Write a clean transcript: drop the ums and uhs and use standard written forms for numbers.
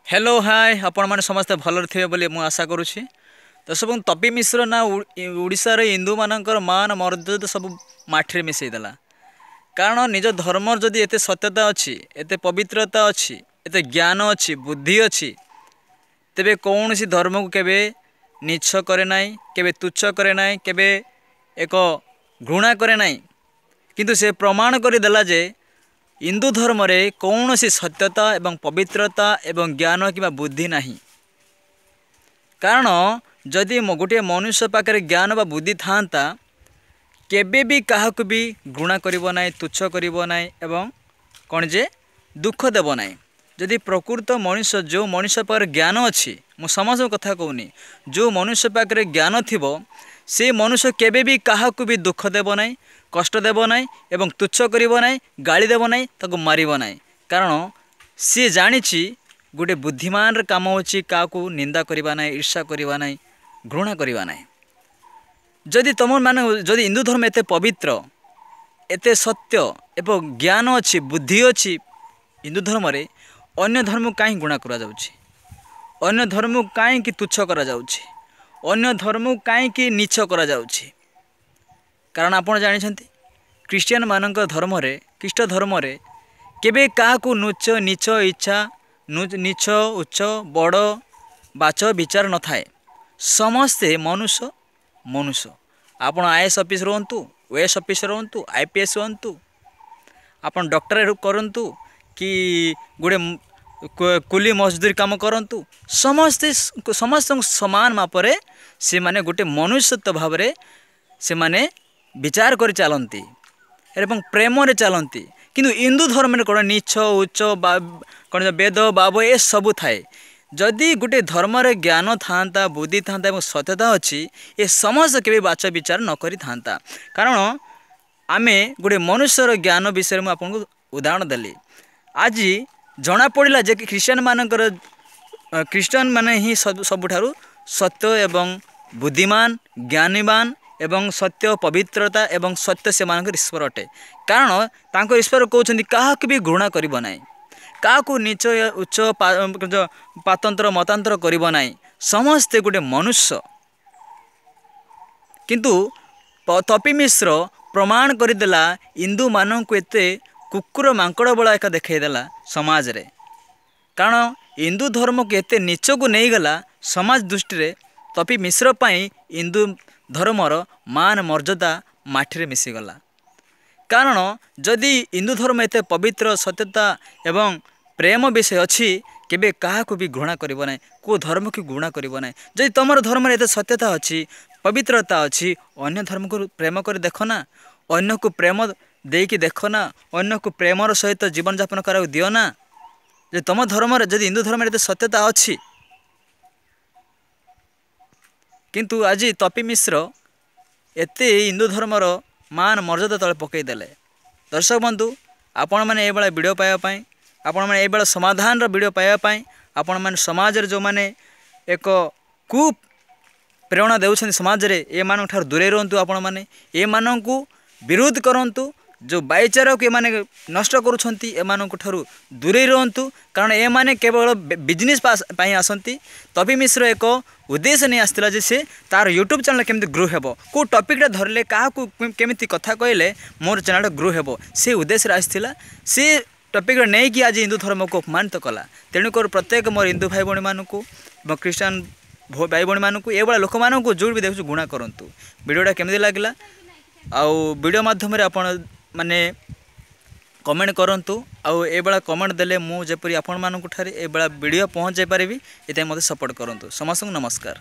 Hello hi आपण मैंने समस्ते भलर थे बोली मुझे आशा करुँची। तो सब तपी मिश्र ना ओडिशार हिंदू मानकर मान मर्यादा सब माठिरे मिसईदेला। कारण निज धर्म जदि एते सत्यता अच्छी, एते पवित्रता अच्छी, एते ज्ञान अच्छी, बुद्धि अच्छी, तेबे कौन सी धर्म को केबे नीच करे नाई, केबे तुच्छ करे नाई, केबे एक घृणा करे नाई। किंतु से प्रमाण करदेला जे हिंदू धर्म रे कौन सी सत्यता एवं पवित्रता एवं ज्ञान कि बुद्धि नहीं। कारण जदि गोटे मनुष्य पाखे ज्ञान बा बुद्धि था केबे भी क्या भी घृणा करिबो नाई, तुच्छ करिबो नाई एवं कौन जे दुख देव नाई। जदि प्रकृत मनुष्य जो मनुष्य पाखे ज्ञान अच्छी, मु समस्त कथा कहूनी, जो मनुष्य पाखे ज्ञान थिबो से मनुष्य केबे भी क्या भी दुख देव नाई, कष्ट देव नाई एवं तुच्छ करिबो नाई, गाली देव नाई, ताको मारिबो नाई। कारण सी जानिछि गोटे बुद्धिमान रे काम होछि का निंदा करिबा नाई, ईर्ष्या करिबा नाई, घृणा करिबा नाई। जदि तुम माने जदि हिंदू धर्म एते पवित्र, एते सत्य एवं ज्ञान अच्छी, बुद्धि अच्छी हिंदू धर्म रे, अन्य धर्म को कहीं घृणा करा जाउछि, अन्य धर्म को कहीं तुच्छ करा जाउछि, अन्य धर्म को कहीं नीच करा जाउछि। कारण आपण जानिछंती क्रिश्चियन मानक धर्म रे, ख्रीष्ट धर्म रे केबे काहाकू नुच नीच इच्छा, नीच उच्च बड़ बाच विचार न थाए। समस्ते मनुष्य मनुष्य। आपण आईएएस ऑफिसर होंतु, ओएएस ऑफिसर होंतु, आईपीएस होंतु, आपण डॉक्टर करंतु कि गोटे कुली मजदूरी काम करंतु, समस्ते समस्त समान मापरे से माने गोटे मनुष्यत्व भाव रे से माने विचार कर चलती एवं प्रेम रे चलती। किंतु हिंदू धर्म में कौन नीच उच्च कौन वेद बाब ए सबू थाए। जदि गोटे धर्म रे ज्ञान था, बुद्धि था एवं सत्यता अच्छी, ये समस्त के बाच विचार न करी था। कारण आमे गोटे मनुष्यर ज्ञान विषय में आपको उदाहरण देली। आज जना पड़ा जे ख्रीस्टियन मानकर ख्रीस्टियन माने ही सबुठारु सत्य एवं बुद्धिमान ज्ञानीवान एवं सत्य पवित्रता एवं सत्य से मानकर ईश्वर अटे। कारण तांको ईश्वर कहते क्या भी घृणा करिबो नाई, क्या नीच उच्च पातंत्र मतांतर करिबो नाई, समस्ते गोटे मनुष्य। किंतु तपी मिश्र प्रमाण करदेला हिंदू मानक को एते कुकुर मांकड़ बड़ा एका देखईदेला समाज रे। कारण हिंदू धर्म को एते नीच को नहीं गला समाज दृष्टि रे, तपी मिश्र पाई हिंदू धर्मर मान मर्यादा माठिरे मिसीगला। कारण जदि हिंदू धर्म एते पवित्र सत्यता एवं प्रेम विषय अच्छी, केबे क्या भी घृणा करिबो नाई, को धर्म की घृणा करिबो नाई। जदि तुम धर्म एते सत्यता अच्छी, पवित्रता अच्छी, अन्य धर्म को प्रेम कर देख ना, अन्य को प्रेम देकी देख ना, अन्य को प्रेमर सहित जीवन यापन करा दियो ना। जे तुम धर्म जदि हिंदू धर्म एते सत्यता अच्छी, किंतु आज तपी मिश्र एते हिंदू धर्मर मान मर्यादा तले पकईदेले। दर्शक बंधु, आपण मैंने ये वीडियो पाइबापी, आपण मैंने ये समाधान वीडियो पाइबापी, आपण मैंने समाज रे जो माने एक कु प्रेरणा देउछन समाज रे, ए मान ठार दूरे रहंतु। आपण मैंने ए मान को विरोध करंतु, जो भाईचारा को एमाने नष्ट करुछंती एमानक ठारू दूरे रहंतु। कारण ए माने केवल बिजनेस पाई आसंती। तपी मिश्र एक उद्देश्य नहीं आसला जे से तार यूट्यूब चैनल केमती ग्रो हेबो, को टॉपिक धरले क्या केमती कथा कहले मोर चैनल ग्रो हेबो, से उद्देश्य आसला। से टॉपिक नहीं कि आज हिंदू धर्म को अपमानित कला। तेणुकर प्रत्येक मोर हिंदू भाई भाई मानक ख्रीस्टान भाई भाई मानक ये लोक मानक जो भी देखु गुणा करंतु। वीडियोटा केमती लागला आउ वीडियो माध्यम रे आपण माने कमेंट करंतु। आउ ए बेला कमेंट देले मु जेपरि आपण मानक ठारे ए बेला वीडियो पहुंच जाय पारिबी, एते मते सपोर्ट करंतु। समस्त नमस्कार।